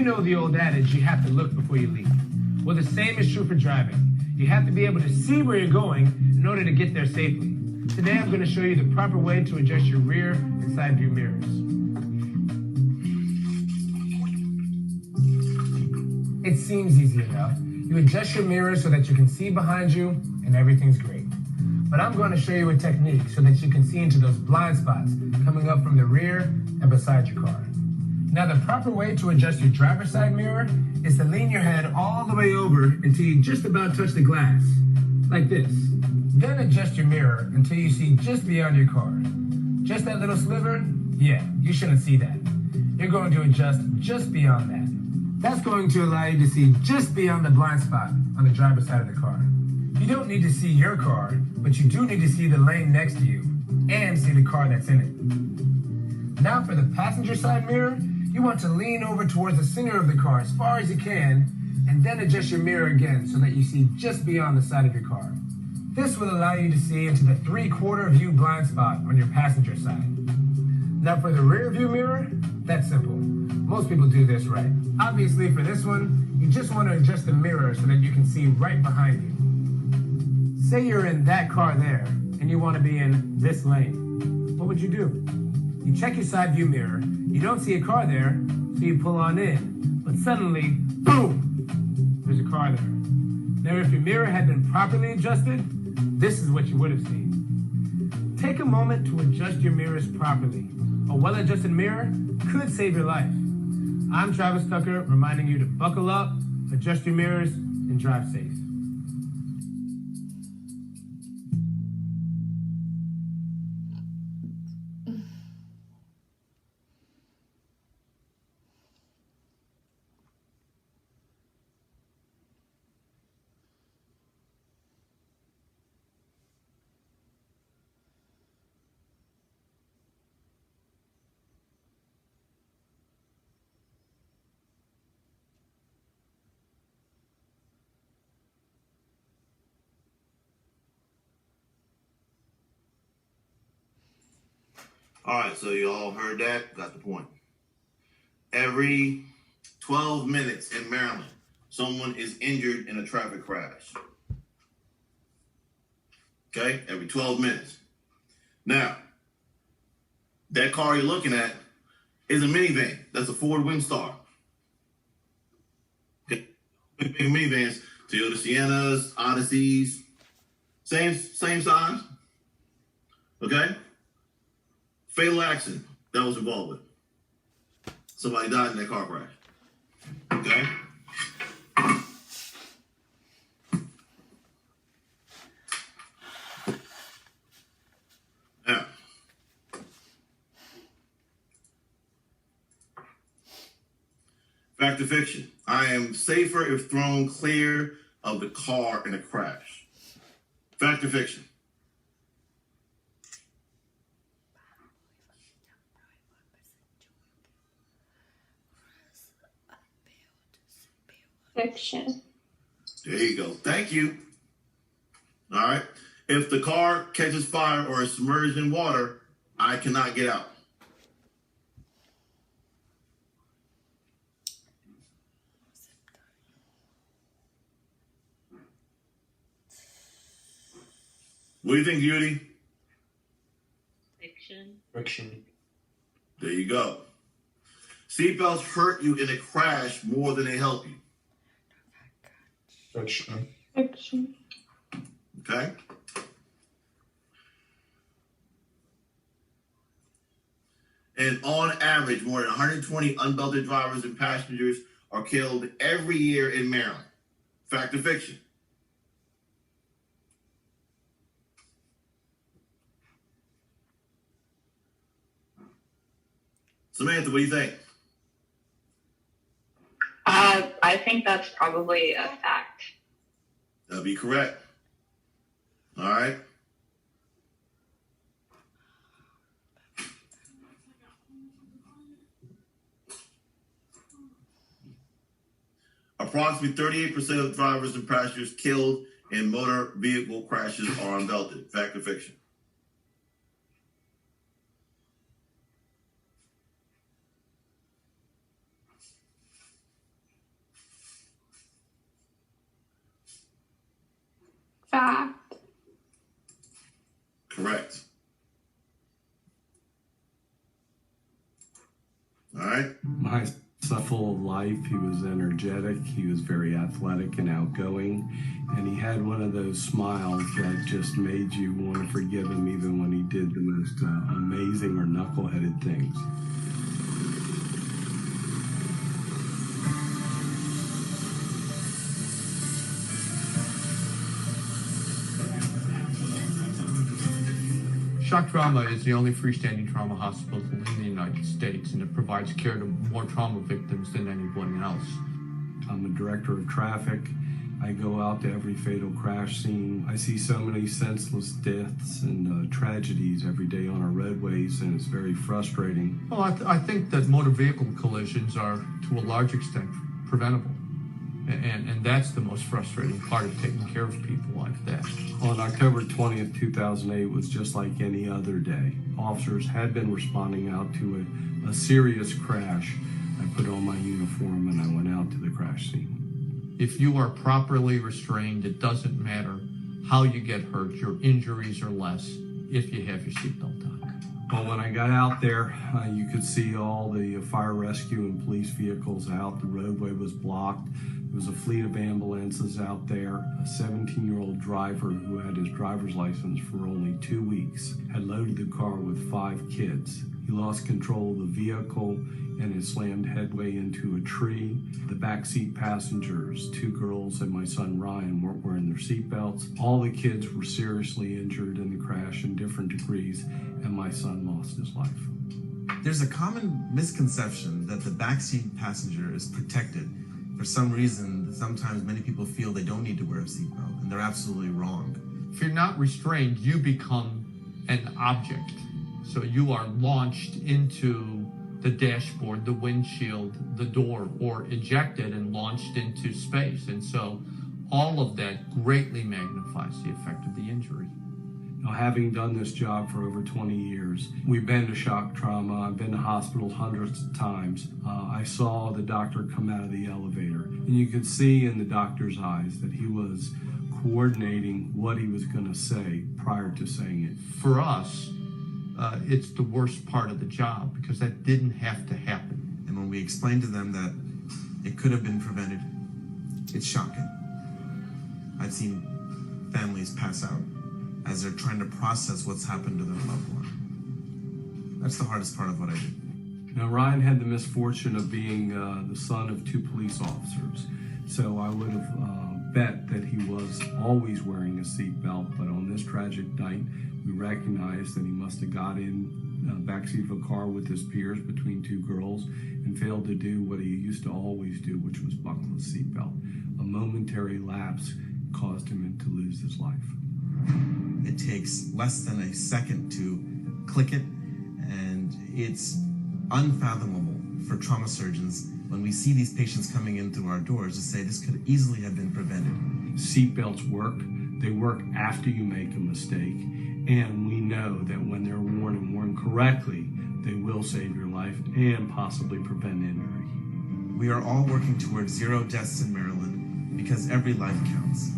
You know the old adage, you have to look before you leap. Well, the same is true for driving. You have to be able to see where you're going in order to get there safely. Today, I'm going to show you the proper way to adjust your rear and side view mirrors. It seems easy enough. You adjust your mirrors so that you can see behind you and everything's great. But I'm going to show you a technique so that you can see into those blind spots coming up from the rear and beside your car. Now, the proper way to adjust your driver's side mirror is to lean your head all the way over until you just about touch the glass, like this. Then adjust your mirror until you see just beyond your car. Just that little sliver? Yeah, you shouldn't see that. You're going to adjust just beyond that. That's going to allow you to see just beyond the blind spot on the driver's side of the car. You don't need to see your car, but you do need to see the lane next to you and see the car that's in it. Now for the passenger side mirror, you want to lean over towards the center of the car as far as you can, and then adjust your mirror again so that you see just beyond the side of your car. This will allow you to see into the 3/4 view blind spot on your passenger side. Now for the rear view mirror, that's simple. Most people do this right. Obviously for this one, you just want to adjust the mirror so that you can see right behind you. Say you're in that car there, and you want to be in this lane. What would you do? You check your side view mirror, you don't see a car there, so you pull on in. But suddenly, boom, there's a car there. Now if your mirror had been properly adjusted, this is what you would have seen. Take a moment to adjust your mirrors properly. A well-adjusted mirror could save your life. I'm Travis Tucker, reminding you to buckle up, adjust your mirrors, and drive safe. All right, so you all heard that, got the point. Every 12 minutes in Maryland, someone is injured in a traffic crash. Okay, every 12 minutes. Now, that car you're looking at is a minivan. That's a Ford Windstar. Okay, big minivans, Toyota Siennas, Odysseys, same size. Okay. Fatal accident that was involved with. Somebody died in that car crash. Okay? Now, fact or fiction. I am safer if thrown clear of the car in a crash. Fact or fiction. Fiction. There you go. Thank you. All right. If the car catches fire or is submerged in water, I cannot get out. What do you think, Judy? Fiction. There you go. Seatbelts hurt you in a crash more than they help you. Fiction. Fiction. Okay? And on average, more than 120 unbelted drivers and passengers are killed every year in Maryland. Fact or fiction? Samantha, what do you think? I think that's probably a fact. That'll be correct. All right. Approximately 38% of drivers and passengers killed in motor vehicle crashes are unbelted. Fact or fiction? Correct. All right. My son, full of life. He was energetic. He was very athletic and outgoing. And he had one of those smiles that just made you want to forgive him even when he did the most amazing or knuckleheaded things. Shock Trauma is the only freestanding trauma hospital in the United States, and it provides care to more trauma victims than anyone else. I'm a director of traffic. I go out to every fatal crash scene. I see so many senseless deaths and tragedies every day on our roadways, and it's very frustrating. Well, I think that motor vehicle collisions are, to a large extent, preventable. And that's the most frustrating part of taking care of people like that. On October 20th, 2008 was just like any other day. Officers had been responding out to a serious crash. I put on my uniform and I went out to the crash scene. If you are properly restrained, it doesn't matter how you get hurt. Your injuries are less if you have your seatbelt on. Well, when I got out there, you could see all the fire rescue and police vehicles out. The roadway was blocked. There was a fleet of ambulances out there. A 17-year-old driver who had his driver's license for only 2 weeks had loaded the car with 5 kids. He lost control of the vehicle and it slammed headway into a tree. The backseat passengers, 2 girls and my son Ryan, weren't wearing their seatbelts. All the kids were seriously injured in the crash in different degrees, and my son lost his life. There's a common misconception that the backseat passenger is protected. For some reason, sometimes many people feel they don't need to wear a seatbelt, and they're absolutely wrong. If you're not restrained, you become an object. So you are launched into the dashboard, the windshield, the door, or ejected and launched into space. And so all of that greatly magnifies the effect of the injury. Now, having done this job for over 20 years, we've been to shock trauma. I've been to hospitals hundreds of times. I saw the doctor come out of the elevator, and you could see in the doctor's eyes that he was coordinating what he was going to say prior to saying it. For us, it's the worst part of the job because that didn't have to happen. And when we explain to them that it could have been prevented, it's shocking. I've seen families pass out as they're trying to process what's happened to their loved one. That's the hardest part of what I do. Now, Ryan had the misfortune of being the son of 2 police officers, so I would have bet that he was always wearing a seatbelt, but on this tragic night, we recognized that he must have got in backseat of a car with his peers between 2 girls and failed to do what he used to always do, which was buckle his seatbelt. A momentary lapse caused him to lose his life. It takes less than a second to click it, and it's unfathomable for trauma surgeons when we see these patients coming in through our doors to say this could easily have been prevented. Seatbelts work. They work after you make a mistake, and we know that when they're worn and worn correctly, they will save your life and possibly prevent injury. We are all working towards 0 deaths in Maryland because every life counts.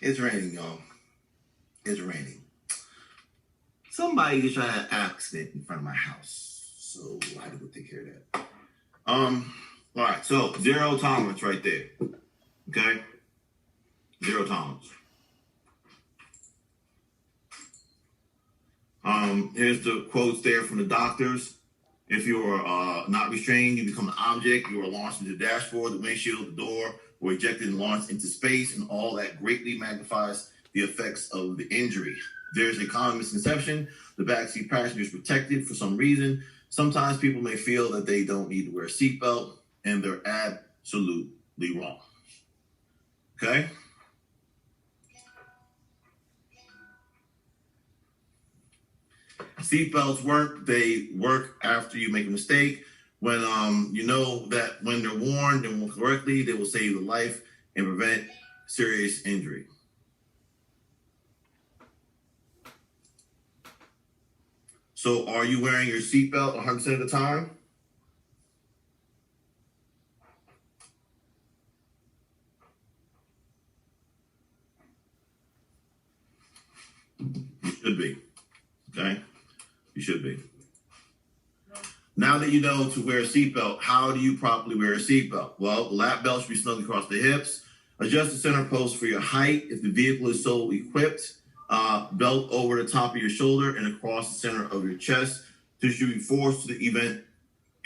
It's raining, y'all. It's raining. Somebody just tried an accident in front of my house, so I had to go take care of that. All right, so zero tolerance right there. Okay, zero tolerance. Here's the quotes there from the doctors. If you are not restrained, you become an object. You are launched into the dashboard, the windshield, the door, or ejected and launched into space, and all that greatly magnifies the effects of the injury. There's a common misconception. The backseat passenger is protected for some reason. Sometimes people may feel that they don't need to wear a seatbelt, and they're absolutely wrong. Okay? Seatbelts work. They work after you make a mistake. When you know that when they're worn and worn correctly, they will save your life and prevent serious injury. So, are you wearing your seatbelt 100% of the time? You should be. Okay? You should be. Now that you know to wear a seatbelt, how do you properly wear a seatbelt? Well, the lap belt should be snug across the hips. Adjust the center post for your height. If the vehicle is so equipped, belt over the top of your shoulder and across the center of your chest to distribute force to the event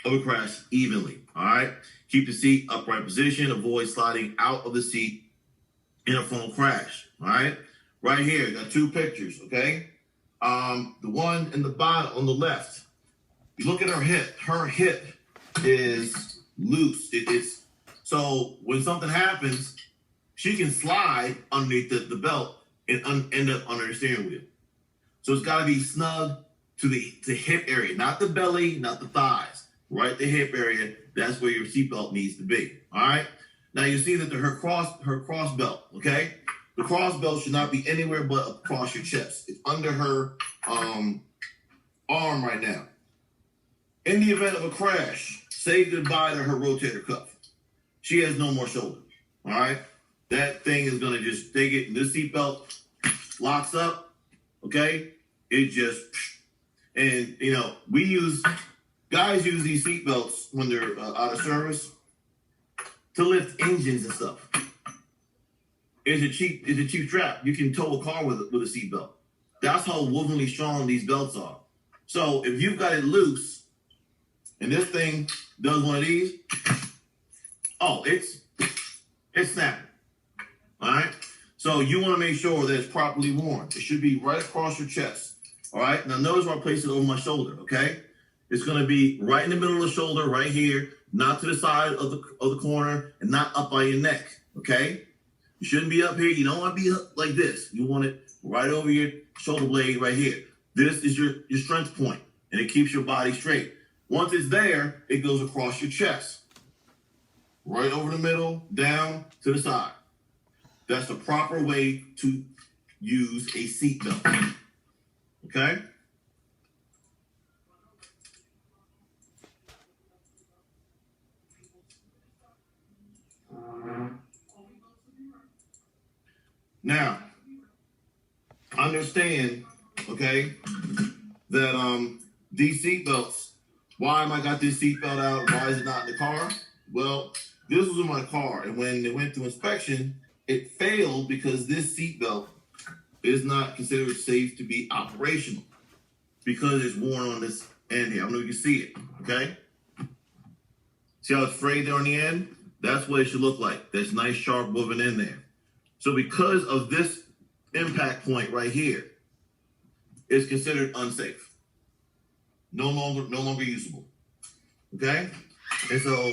of a crash evenly. All right. Keep the seat upright position. Avoid sliding out of the seat in a frontal crash. All right. Right here, got two pictures. Okay. The one in the bottom on the left. You look at her hip. Her hip is loose. It's so when something happens, she can slide underneath the belt and end up under the steering wheel. So it's got to be snug to the hip area, not the belly, not the thighs, right? The hip area. That's where your seatbelt needs to be. All right. Now you see that her cross belt. Okay. The cross belt should not be anywhere but across your chest. It's under her arm right now. In the event of a crash, say goodbye to her rotator cuff. She has no more shoulder. All right. That thing is going to just take it. This seatbelt locks up. Okay. It just, and you know, guys use these seatbelts when they're out of service to lift engines and stuff. It's a cheap strap. You can tow a car with a seatbelt. That's how wovenly strong these belts are. So if you've got it loose and this thing does one of these, oh, it's snapping. All right. So you want to make sure that it's properly worn. It should be right across your chest. All right. Now notice where I place it over my shoulder. Okay. It's going to be right in the middle of the shoulder, right here, not to the side of the corner, and not up by your neck. Okay. You shouldn't be up here. You don't want to be up like this. You want it right over your shoulder blade right here. This is your strength point, and it keeps your body straight. Once it's there, it goes across your chest. Right over the middle, down to the side. That's the proper way to use a seatbelt. Okay? Now, understand, okay, that these seatbelts, why am I got this seatbelt out? Why is it not in the car? Well, this was in my car, and when it went through inspection, it failed because this seatbelt is not considered safe to be operational because it's worn on this end here. I don't know if you can see it, okay? See how it's frayed there on the end? That's what it should look like. There's nice sharp woven in there. So because of this impact point right here, it's considered unsafe. No longer usable. Okay? And so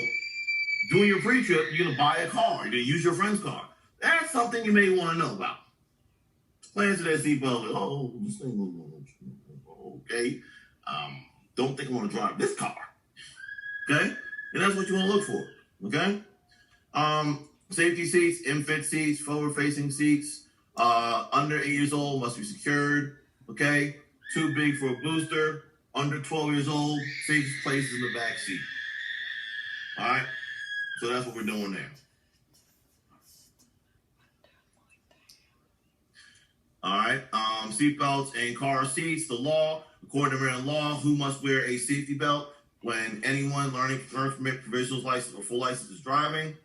doing your pre-trip, you're gonna buy a car, you're gonna use your friend's car. That's something you may want to know about. Plans to that seatbelt, oh, this thing, okay. Don't think I'm gonna drive this car. Okay? And that's what you want to look for. Okay? Safety seats, infant seats, forward-facing seats, under 8 years old must be secured. Okay? Too big for a booster. Under 12 years old, safest place in the back seat. All right? So that's what we're doing there. All right. Seatbelts and car seats. The law, according to Maryland law, who must wear a safety belt when anyone learning permit, provisional license, or full license is driving?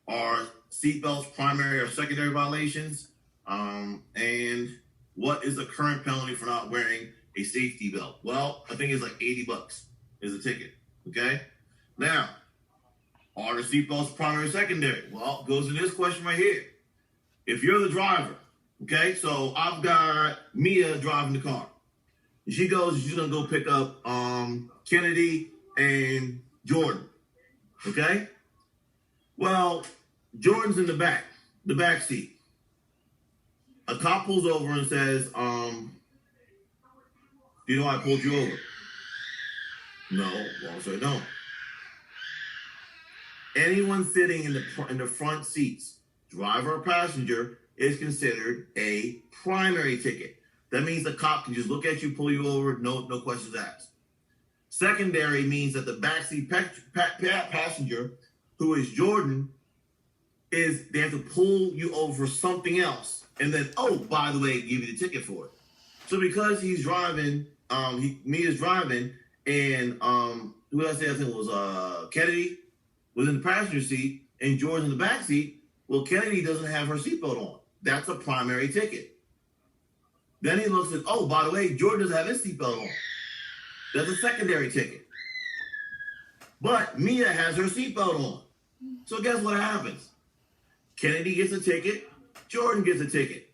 Are seatbelts primary or secondary violations? And what is the current penalty for not wearing a safety belt? Well, I think it's like $80 is a ticket. Okay. Now, are the seatbelts primary or secondary? Well, it goes to this question right here. If you're the driver, okay, so I've got Mia driving the car. She goes, she's gonna go pick up Kennedy and Jordan. Okay? Well, Jordan's in the back seat. A cop pulls over and says, you know I pulled you over? No, well, I'll say no. Anyone sitting in the front seats, driver or passenger, is considered a primary ticket. That means the cop can just look at you, pull you over, no questions asked. Secondary means that the backseat passenger, who is Jordan, they have to pull you over for something else, and then, oh, by the way, give you the ticket for it. So because he's driving, Mia's driving, and who did I say? I think it was Kennedy was in the passenger seat, and Jordan's in the back seat. Well, Kennedy doesn't have her seatbelt on. That's a primary ticket. Then he looks at, oh, by the way, Jordan doesn't have his seatbelt on. That's a secondary ticket. But Mia has her seatbelt on. So guess what happens? Kennedy gets a ticket, Jordan gets a ticket.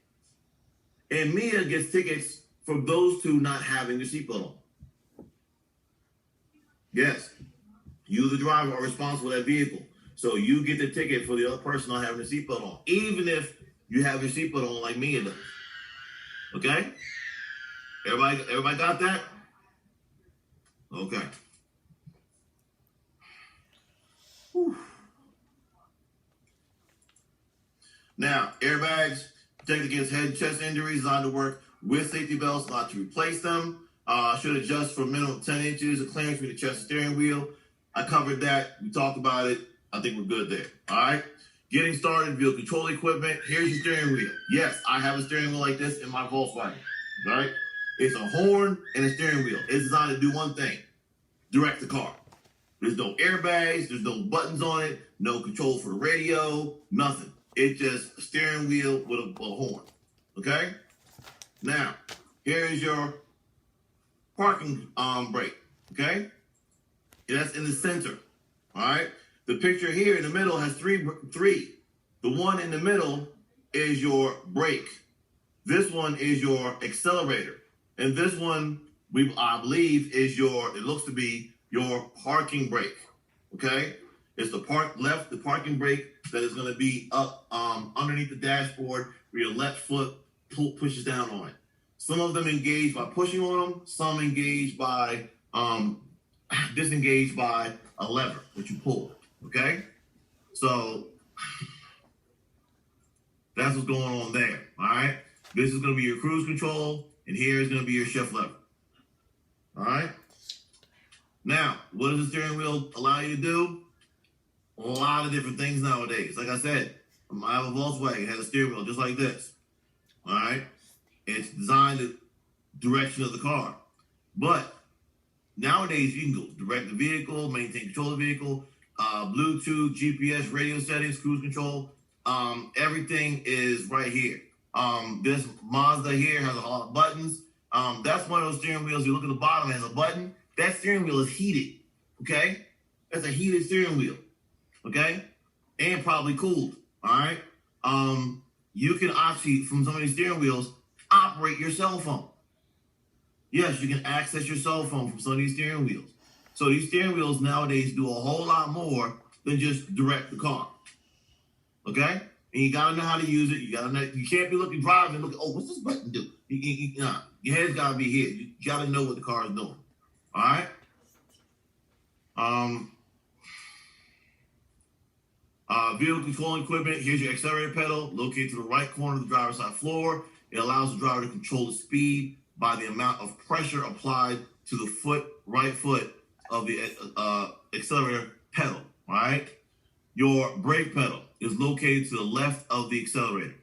And Mia gets tickets for those two not having their seatbelt on. Yes, you, the driver, are responsible for that vehicle. So you get the ticket for the other person not having the seatbelt on, even if you have your seatbelt on like Mia does. Okay? Everybody got that? Okay. Whew. Now, airbags protect against head and chest injuries, designed to work with safety belts, not to replace them. Should adjust for minimum 10 inches of clearance between the chest and steering wheel. I covered that. We talked about it. I think we're good there. All right. Getting started, vehicle control equipment. Here's your steering wheel. Yes, I have a steering wheel like this in my Volkswagen. All right. It's a horn and a steering wheel. It's designed to do one thing: direct the car. There's no airbags. There's no buttons on it. No control for the radio. Nothing. It's just a steering wheel with a horn. Okay. Now, here is your parking brake. Okay. That's in the center. All right. The picture here in the middle has three. The one in the middle is your brake. This one is your accelerator. And this one, I believe, is it looks to be your parking brake. Okay? It's the parking brake that is going to be up underneath the dashboard where your left foot pushes down on it. Some of them engage by pushing on them. Some engage by disengage by a lever that you pull. Okay? So that's what's going on there. All right? This is going to be your cruise control, and here is going to be your shift lever. All right? Now, what does the steering wheel allow you to do? A lot of different things nowadays. Like I said, I have a Volkswagen. It has a steering wheel just like this. All right? It's designed the direction of the car. But nowadays, you can go direct the vehicle, maintain control of the vehicle, Bluetooth, GPS, radio settings, cruise control. Everything is right here. This Mazda here has a lot of buttons. That's one of those steering wheels. You look at the bottom, it has a button. That steering wheel is heated. Okay? That's a heated steering wheel. Okay? And probably cooled. All right? You can actually, from some of these steering wheels, operate your cell phone. Yes, you can access your cell phone from some of these steering wheels. So these steering wheels nowadays do a whole lot more than just direct the car. Okay? And you gotta know how to use it. You can't be driving and looking, oh, what's this button do? Your head's gotta be here. You gotta know what the car is doing. All right? Vehicle control equipment. Here's your accelerator pedal located to the right corner of the driver's side floor. It allows the driver to control the speed by the amount of pressure applied to the right foot of the accelerator pedal. All right? Your brake pedal is located to the left of the accelerator.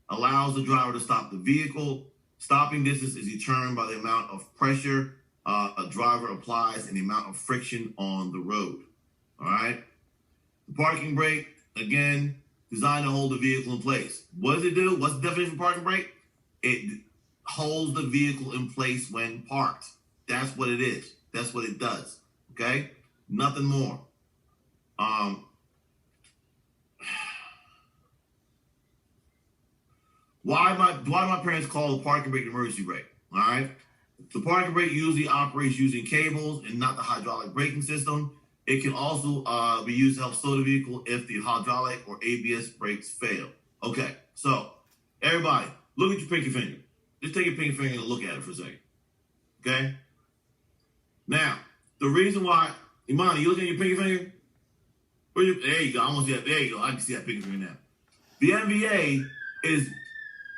allows the driver to stop the vehicle. Stopping distance is determined by the amount of pressure a driver applies and the amount of friction on the road. All right. The parking brake, again, designed to hold the vehicle in place. What does it do? What's the definition of parking brake? It holds the vehicle in place when parked. That's what it is. That's what it does. Okay? Nothing more. Why do my parents call the parking brake the emergency brake? All right. The parking brake usually operates using cables and not the hydraulic braking system. It can also be used to help slow the vehicle if the hydraulic or ABS brakes fail. Okay, so everybody, look at your pinky finger. Just take your pinky finger and look at it for a second. Okay? Now, the reason why, Imani, you looking at your pinky finger? There you go. I almost see that. There you go. I can see that pinky finger now. The NBA is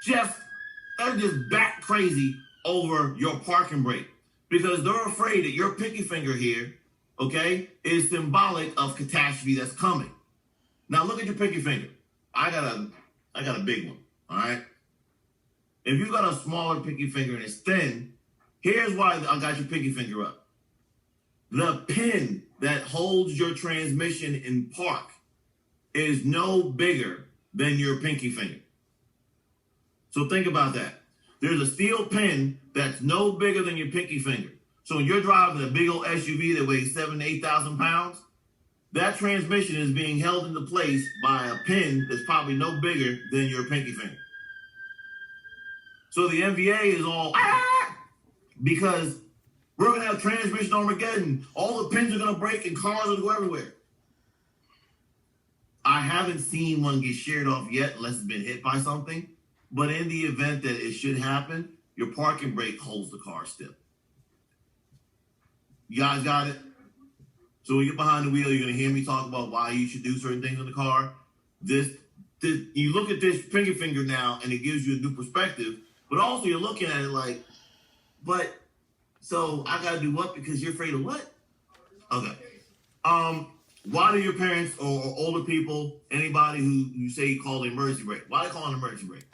they're just bat crazy over your parking brake because they're afraid that your pinky finger here, okay, is symbolic of catastrophe that's coming. Now look at your pinky finger. I got a big one, all right? If you got a smaller pinky finger and it's thin, here's why I got your pinky finger up. The pin that holds your transmission in park is no bigger than your pinky finger. So think about that. There's a steel pin that's no bigger than your pinky finger. So when you're driving a big old SUV that weighs 7,000 to 8,000 pounds, that transmission is being held into place by a pin that's probably no bigger than your pinky finger. So the NBA is all, because we're going to have transmission Armageddon. All the pins are going to break and cars will go everywhere. I haven't seen one get sheared off yet unless it's been hit by something. But in the event that it should happen, your parking brake holds the car still. You guys got it? So when you get behind the wheel, you're going to hear me talk about why you should do certain things in the car. You look at this pinky finger now, and it gives you a new perspective. But also, you're looking at it like, so I got to do what? Because you're afraid of what? Okay. Why do your parents or older people, anybody who you say you call the emergency brake, why do they call it an emergency brake?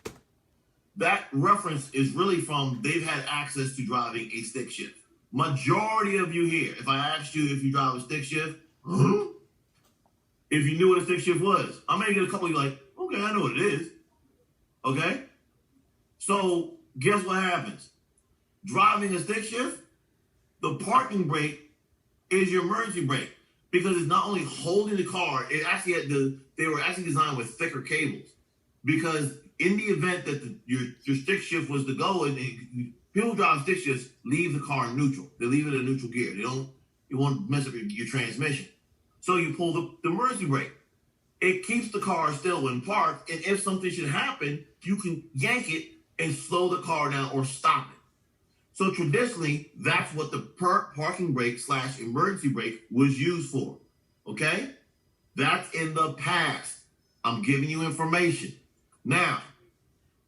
That reference is really from they've had access to driving a stick shift. Majority of you here, if I asked you if you drive a stick shift, if you knew what a stick shift was, I may get a couple of you like, okay, I know what it is. Okay? So guess what happens? Driving a stick shift, the parking brake is your emergency brake because it's not only holding the car, it actually they were actually designed with thicker cables because in the event that your stick shift was to go and people who drive stick shifts leave the car in neutral. They leave it in neutral gear. You won't mess up your transmission. So you pull the emergency brake. It keeps the car still in park, and if something should happen, you can yank it and slow the car down or stop it. So traditionally, that's what the parking brake / emergency brake was used for. Okay? That's in the past. I'm giving you information. Now,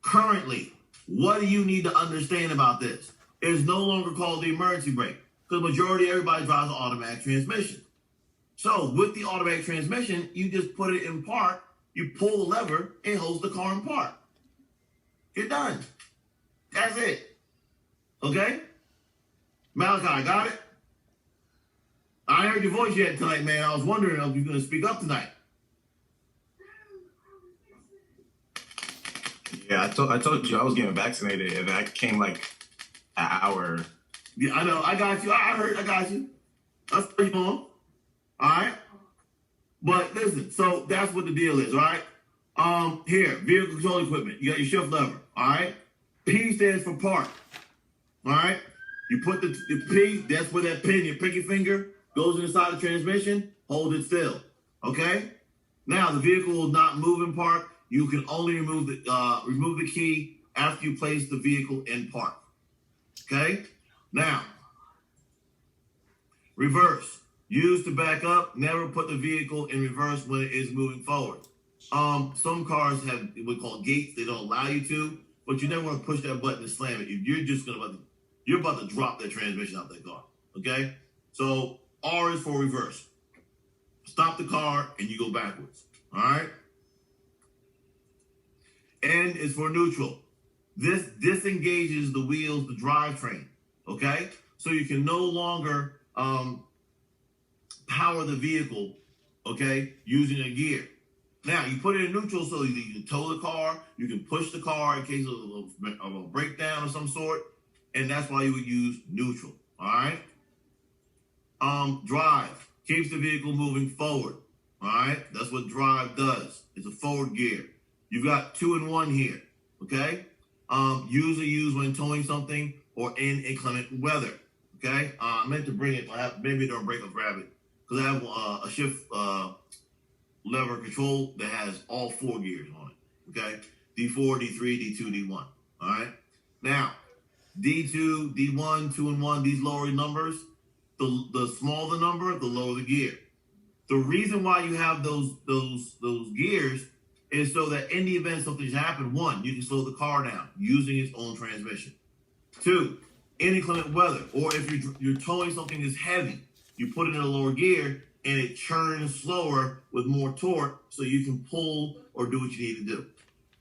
currently, what do you need to understand about this? It is no longer called the emergency brake because the majority of everybody drives an automatic transmission. So with the automatic transmission, you just put it in park, you pull the lever, it holds the car in park. You're done. That's it. Okay? Malachi, got it? I ain't heard your voice yet tonight, man. I was wondering if you're going to speak up tonight. Yeah, I told you I was getting vaccinated, and I came like an hour. Yeah, I know. I got you. I got you. That's pretty on. All right. But listen, so that's what the deal is, all right? Here, vehicle control equipment. You got your shift lever, all right? P stands for park, all right? You put the P, that's where that pin, your pinky finger, goes inside the transmission, hold it still, okay? Now, the vehicle will not move in park. You can only remove the key after you place the vehicle in park, okay? Now, reverse. Used to back up, never put the vehicle in reverse when it is moving forward. Some cars have what we call gates, they don't allow you to, but you never want to push that button and slam it. You're about to drop that transmission out that car. Okay? So R is for reverse. Stop the car and you go backwards. All right? N is for neutral. This disengages the wheels, the drivetrain. Okay, so you can no longer power the vehicle, okay, using a gear. Now you put it in neutral so you can tow the car, you can push the car in case of a breakdown of some sort, and that's why you would use neutral. All right. Drive keeps the vehicle moving forward. All right, that's what drive does. It's a forward gear. You've got 2 and 1 here. Okay. Usually used when towing something or in inclement weather. Okay. I meant to bring it. Maybe during break, I'll grab it because I have a shift lever control that has all 4 gears on it. Okay. D4, D3, D2, D1. All right. Now, D2, D1, 2 and 1. These lower numbers. The smaller the number, the lower the gear. The reason why you have those gears is so that in the event something's happened, 1, you can slow the car down using its own transmission. 2, in inclement weather, or if you're towing something that's heavy, you put it in a lower gear and it churns slower with more torque so you can pull or do what you need to do.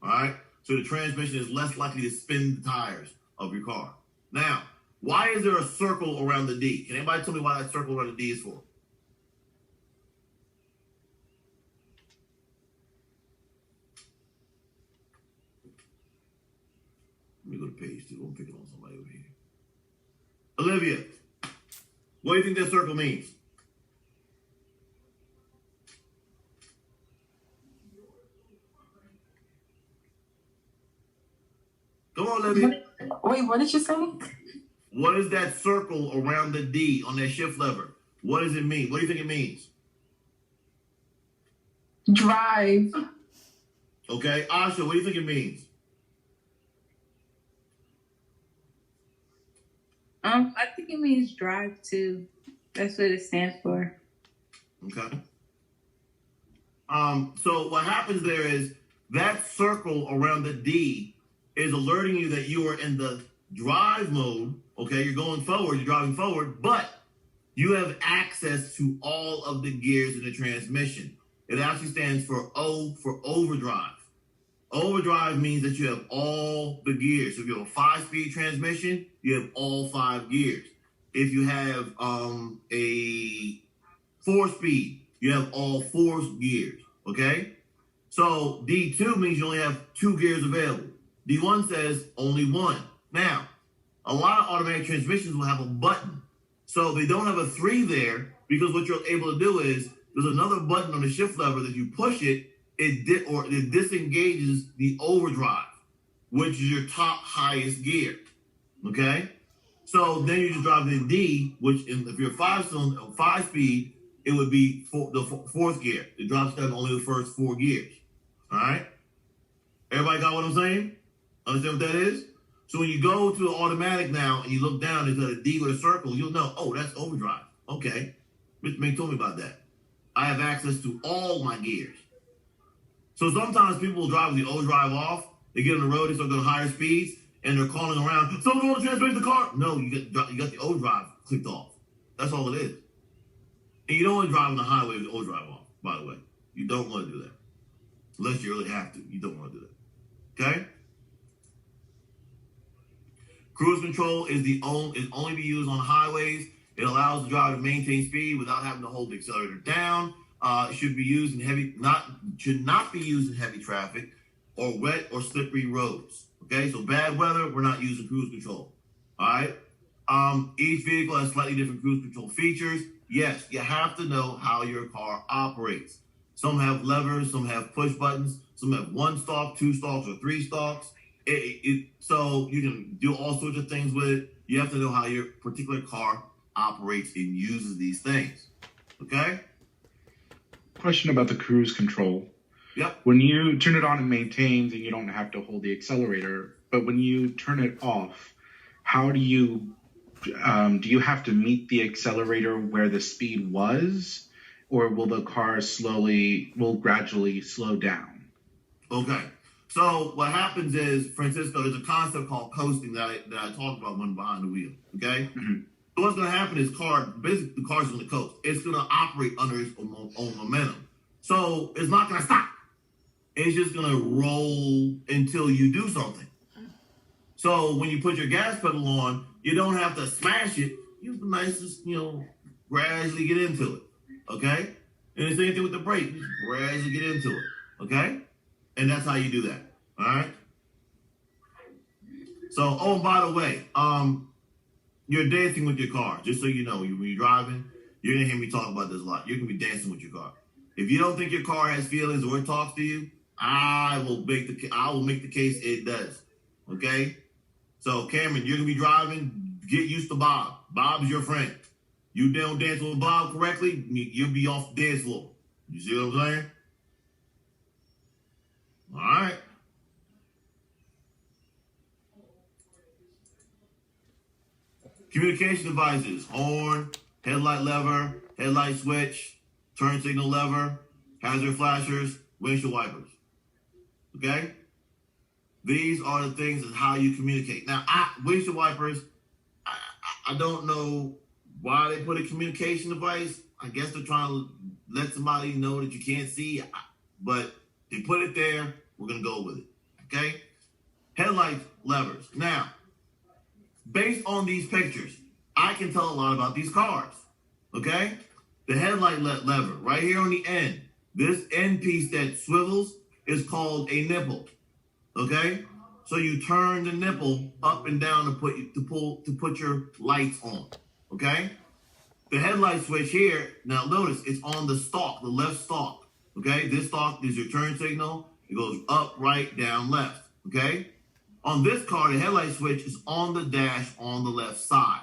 All right? So the transmission is less likely to spin the tires of your car. Now, why is there a circle around the D? Can anybody tell me why that circle around the D is for? Let me go to page 2. I'm picking on somebody over here. Olivia, what do you think that circle means? Come on, Olivia. Wait, what did you say? What is that circle around the D on that shift lever? What does it mean? What do you think it means? Drive. Okay, Asha, what do you think it means? I think it means drive too. That's what it stands for. Okay. So what happens there is that circle around the D is alerting you that you are in the drive mode. Okay, you're going forward, you're driving forward, but you have access to all of the gears in the transmission. It actually stands for O for overdrive. Overdrive means that you have all the gears. So if you have a 5-speed transmission, you have all 5 gears. If you have a 4-speed, you have all 4 gears. Okay? So D2 means you only have 2 gears available. D1 says only 1. Now, a lot of automatic transmissions will have a button. So they don't have a 3 there because what you're able to do is there's another button on the shift lever that you push it, it disengages the overdrive, which is your top highest gear. Okay? So then you just drive the D, which if you're 5-speed, it would be the 4th gear. It drops down to only the first 4 gears. All right? Everybody got what I'm saying? Understand what that is? So when you go to the automatic now and you look down, there's a D with a circle, you'll know, oh, that's overdrive. Okay. Mr. May told me about that. I have access to all my gears. So sometimes people will drive with the overdrive off. They get on the road, they start going higher speeds, and they're calling around, someone want to transmit the car? No, you got the overdrive clicked off. That's all it is. And you don't want to drive on the highway with the overdrive off, by the way. You don't want to do that. Unless you really have to. You don't want to do that. Okay? Cruise control is only be used on highways. It allows the driver to maintain speed without having to hold the accelerator down. It should not be used in heavy traffic or wet or slippery roads. Okay, so bad weather, we're not using cruise control. All right. Each vehicle has slightly different cruise control features. Yes, you have to know how your car operates. Some have levers, some have push buttons, some have 1 stalk, 2 stalks, or 3 stalks. So you can do all sorts of things with it. You have to know how your particular car operates and uses these things. Okay? Question about the cruise control. Yep. When you turn it on, it maintains and you don't have to hold the accelerator. But when you turn it off, how do you have to meet the accelerator where the speed was? Or will the car gradually slow down? Okay. So what happens is, Francisco, there's a concept called coasting that I talked about when behind the wheel. Okay. Mm-hmm. So what's going to happen is the car's going to coast. It's going to operate under its own momentum. So it's not going to stop. it's just gonna roll until you do something. So when you put your gas pedal on, you don't have to smash it. You nicest, gradually get into it. Okay? And the same thing with the brake. You just gradually get into it. Okay? And that's how you do that. All right? So, oh, by the way, you're dancing with your car. Just so you know, when you're driving, you're gonna hear me talk about this a lot. You're gonna be dancing with your car. If you don't think your car has feelings or it talks to you, I will make the case it does. Okay? So, Cameron, you're gonna be driving. Get used to Bob. Bob's your friend. You don't dance with Bob correctly, you'll be off the dance floor. You see what I'm saying? All right. Communication devices: horn, headlight lever, headlight switch, turn signal lever, hazard flashers, windshield wipers. Okay? These are the things and how you communicate. Now, windshield wipers, I don't know why they put a communication device. I guess they're trying to let somebody know that you can't see, but they put it there. We're going to go with it. Okay? Headlight levers. Now, based on these pictures, I can tell a lot about these cars. Okay? The headlight lever right here on the end. This end piece that swivels is called a nipple. Okay? So you turn the nipple up and down to put your lights on. Okay? The headlight switch here, now notice it's on the stalk, the left stalk. Okay? This stalk is your turn signal. It goes up, right, down, left. Okay? On this car, the headlight switch is on the dash on the left side.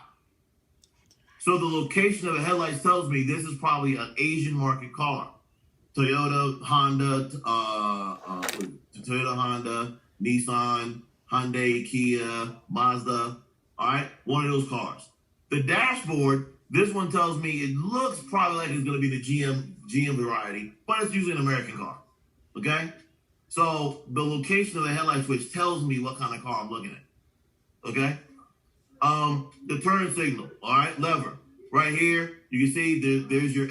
So the location of the headlights tells me this is probably an Asian market car. Toyota, Honda, Nissan, Hyundai, Kia, Mazda. All right? One of those cars. The dashboard, this one tells me it looks probably like it's going to be the GM variety, but it's usually an American car. Okay? So the location of the headlight switch tells me what kind of car I'm looking at. Okay? The turn signal, all right, lever. Right here, you can see there's your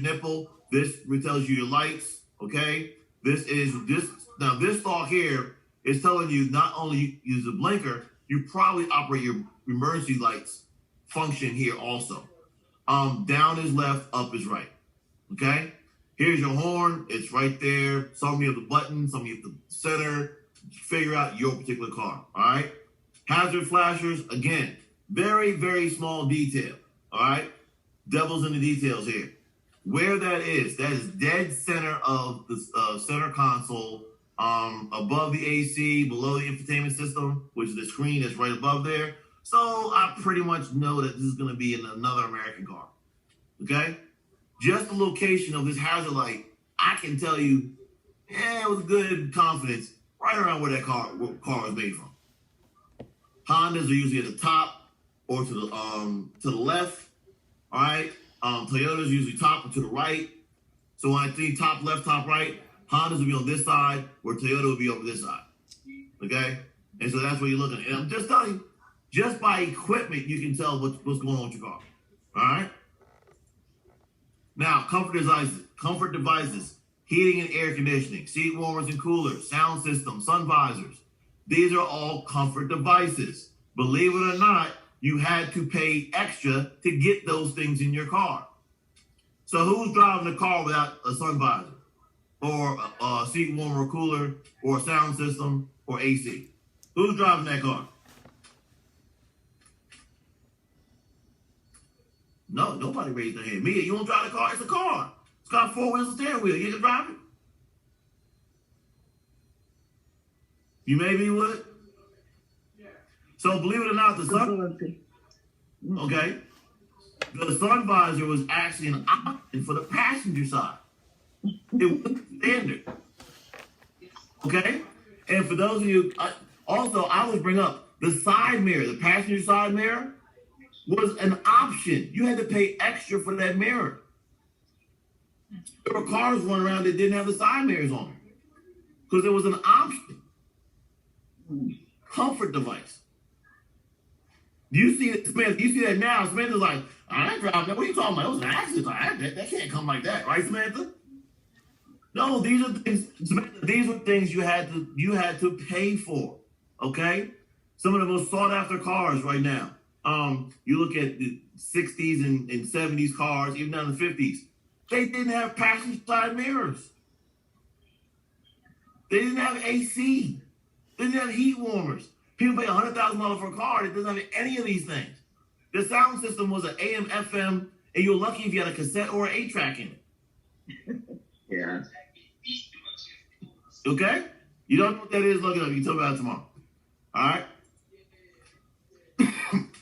nipple. This tells you your lights, okay? This stalk here is telling you not only use a blinker, you probably operate your emergency lights function here also. Down is left, up is right, okay? Here's your horn. It's right there. Some of you have the button. Some of you have the center. Figure out your particular car. All right. Hazard flashers. Again, very, very small detail. All right. Devil's in the details here. Where that is dead center of the center console, above the AC, below the infotainment system, which is the screen that's right above there. So I pretty much know that this is going to be in another American car. Okay. Just the location of this hazard light, I can tell you, with good confidence, right around where that car is made from. Hondas are usually at the top or to the left. All right. Toyotas usually top or to the right. So when I see top left, top right, Hondas will be on this side, where Toyota will be over this side. Okay. And so that's what you're looking at. And I'm just telling you, just by equipment, you can tell what's going on with your car. All right. Now, comfort devices, heating and air conditioning, seat warmers and coolers, sound system, sun visors. These are all comfort devices. Believe it or not, you had to pay extra to get those things in your car. So who's driving a car without a sun visor or a seat warmer or cooler or a sound system or AC? Who's driving that car? No, nobody raised their hand. Mia, you won't drive the car? It's a car. It's got 4 wheels and steering wheel. You can drive it. You maybe would. So believe it or not, the sun visor was actually an option for the passenger side. It wasn't standard. Okay? And for those of you, I would bring up the side mirror, the passenger side mirror, was an option. You had to pay extra for that mirror. There were cars running around that didn't have the side mirrors on them because it was an option. Comfort device. You see it, Smith? You see that now? Smith is like, I ain't driving that. What are you talking about? It was an accident. That can't come like that, right, Samantha? No, these are things. Samantha, these were things you had to pay for. Okay, some of the most sought after cars right now. You look at the 60s and 70s cars, even down to the 50s. They didn't have passenger side mirrors. They didn't have AC. They didn't have heat warmers. People pay $100,000 for a car that doesn't have any of these things. The sound system was an AM, FM, and you're lucky if you had a cassette or an 8-track in it. Yeah. Okay? You don't know what that is, look it up. You can tell me about it tomorrow. All right?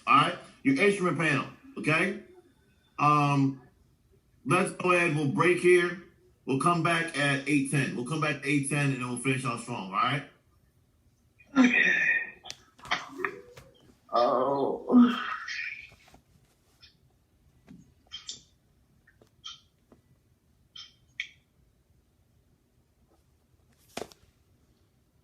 All right? Your instrument panel, okay? Let's go ahead. We'll break here. We'll come back at 8:10. We'll come back at 8:10, and then we'll finish off strong, all right? Okay. Oh.